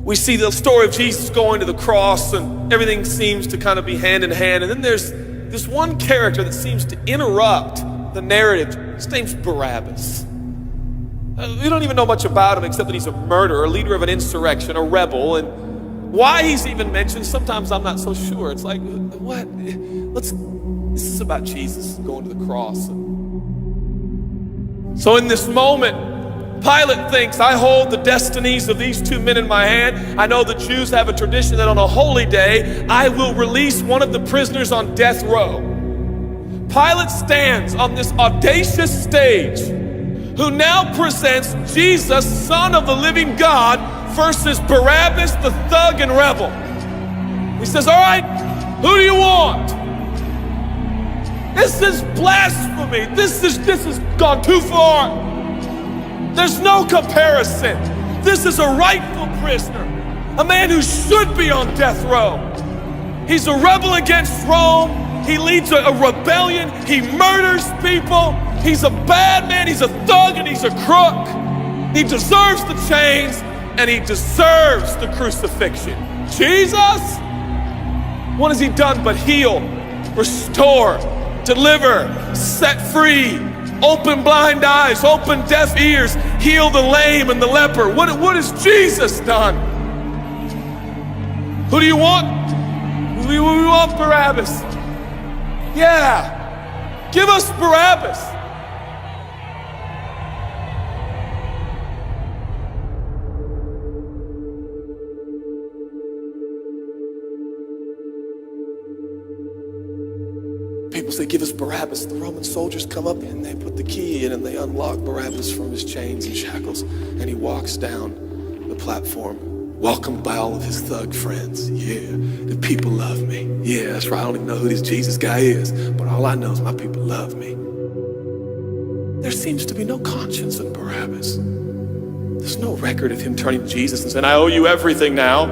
We see the story of Jesus going to the cross, and everything seems to kind of be hand in hand. And then there's this one character that seems to interrupt the narrative. His name's Barabbas. We don't even know much about him except that he's a murderer, a leader of an insurrection, a rebel. And why he's even mentioned, sometimes I'm not so sure. It's like, what? This is about Jesus going to the cross. So in this moment, Pilate thinks, I hold the destinies of these two men in my hand. I know the Jews have a tradition that on a holy day, I will release one of the prisoners on death row. Pilate stands on this audacious stage, who now presents Jesus, Son of the living God, versus Barabbas, the thug and rebel. He says, all right, who do you want? This is blasphemy. This has gone too far. There's no comparison. This is a rightful prisoner, a man who should be on death row. He's a rebel against Rome. He leads a rebellion. He murders people. He's a bad man. He's a thug and he's a crook. He deserves the chains and he deserves the crucifixion. Jesus, what has he done but heal, restore, deliver, set free, open blind eyes, open deaf ears, heal the lame and the leper? What has Jesus done? Who do you want? We want Barabbas. Yeah, give us Barabbas. People say, give us Barabbas. The Roman soldiers come up and they put the key in and they unlock Barabbas from his chains and shackles. And he walks down the platform, welcomed by all of his thug friends. Yeah, the people love me. Yeah, that's right. I don't even know who this Jesus guy is, but all I know is my people love me. There seems to be no conscience in Barabbas. There's no record of him turning to Jesus and saying, I owe you everything now,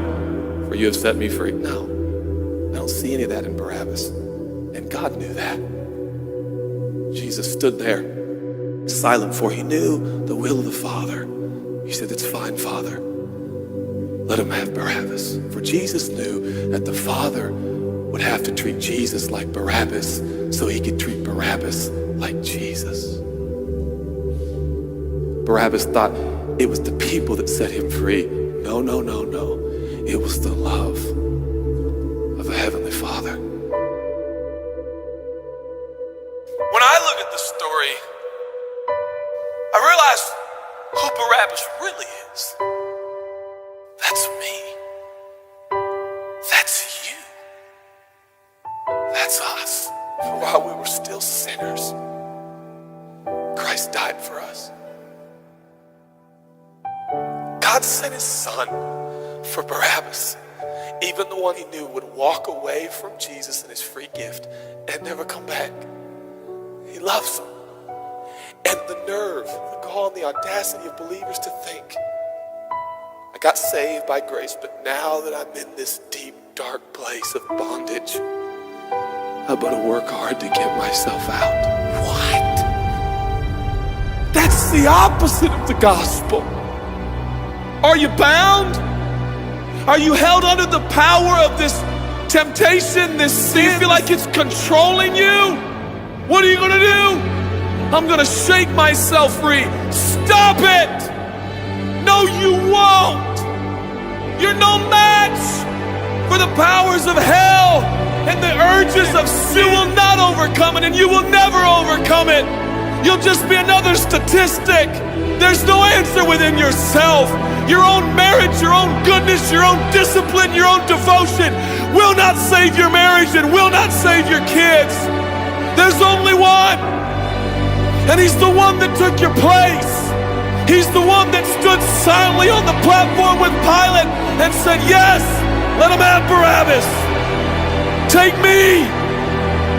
for you have set me free. No, I don't see any of that in Barabbas. And God knew that. Jesus stood there, silent, for he knew the will of the Father. He said, it's fine, Father. Let him have Barabbas. For Jesus knew that the Father would have to treat Jesus like Barabbas so he could treat Barabbas like Jesus. Barabbas thought it was the people that set him free. No, no, no, no. It was the love of a heavenly Father. When I look at the story, I realize who Barabbas really is. That's me. That's you. That's us. For while we were still sinners, Christ died for us. God sent his Son for Barabbas, even the one he knew would walk away from Jesus and his free gift and never come back. He loves them. And the nerve, the gall, and the audacity of believers to think, I got saved by grace, but now that I'm in this deep, dark place of bondage, I better work hard to get myself out. What? That's the opposite of the gospel. Are you bound? Are you held under the power of this temptation, this sin? You feel like it's controlling you? What are you gonna do? I'm gonna shake myself free. Stop it! No, you won't! You're no match for the powers of hell and the urges of sin. You will not overcome it, and you will never overcome it. You'll just be another statistic. There's no answer within yourself. Your own marriage, your own goodness, your own discipline, your own devotion will not save your marriage and will not save your kids. There's only one, and he's the one that took your place. He's the one that stood silently on the platform with Pilate and said, yes, let him have Barabbas. Take me.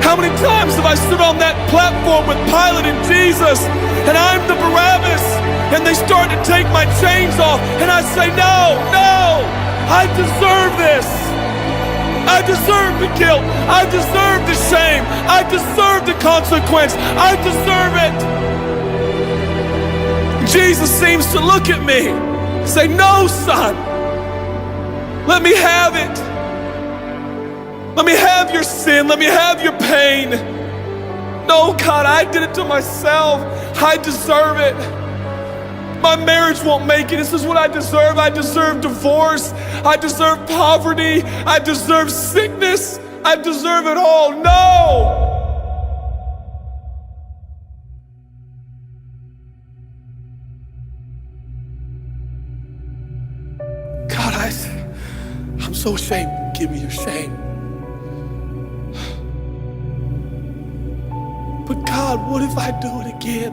How many times have I stood on that platform with Pilate and Jesus, and I'm the Barabbas, and they start to take my chains off, and I say, no, no, I deserve this. I deserve the guilt. I deserve the shame. I deserve the consequence. I deserve it. Jesus seems to look at me and say, no, son, Let me have it. Let me have your sin. Let me have your pain. No, God, I did it to myself. I deserve it. My marriage won't make it. This is what I deserve. I deserve divorce. I deserve poverty. I deserve sickness. I deserve it all. No! God, I'm so ashamed. Give me your shame. But God, what if I do it again?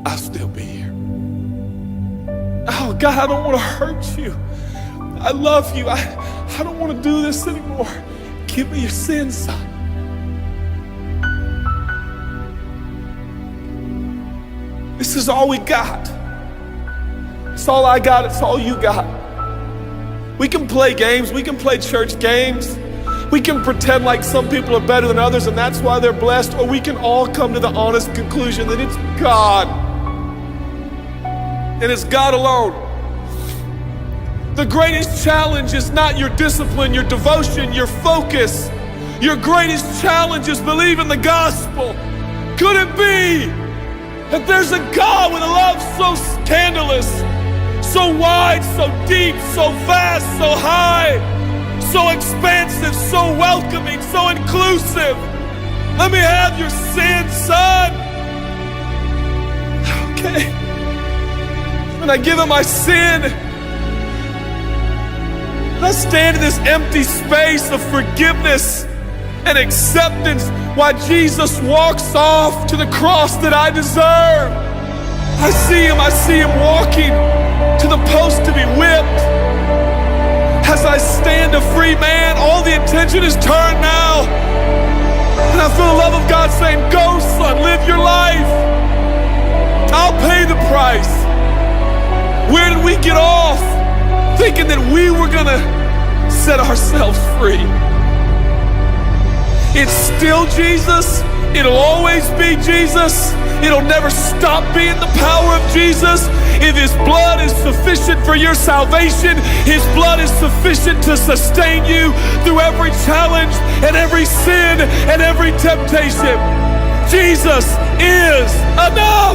I'll still be here. Oh God, I don't want to hurt you. I love you. I don't want to do this anymore. Give me your sins, son. This is all we got. It's all I got. It's all you got. We can play games. We can play church games. We can pretend like some people are better than others and that's why they're blessed, or we can all come to the honest conclusion that it's God. And it's God alone. The greatest challenge is not your discipline, your devotion, your focus. Your greatest challenge is believing the gospel. Could it be that there's a God with a love so scandalous, so wide, so deep, so vast, so high, so expansive, so welcoming, so inclusive? Let me have your sin, son. Okay. And I give him my sin. And I stand in this empty space of forgiveness and acceptance while Jesus walks off to the cross that I deserve. I see him walking to the post to be whipped. As I stand a free man, all the attention is turned now. And I feel the love of God saying, go son, live your life. I'll pay the price. Where did we get off thinking that we were gonna set ourselves free? It's still Jesus. It'll always be Jesus. It'll never stop being the power of Jesus. If his blood is sufficient for your salvation, his blood is sufficient to sustain you through every challenge and every sin and every temptation. Jesus is enough.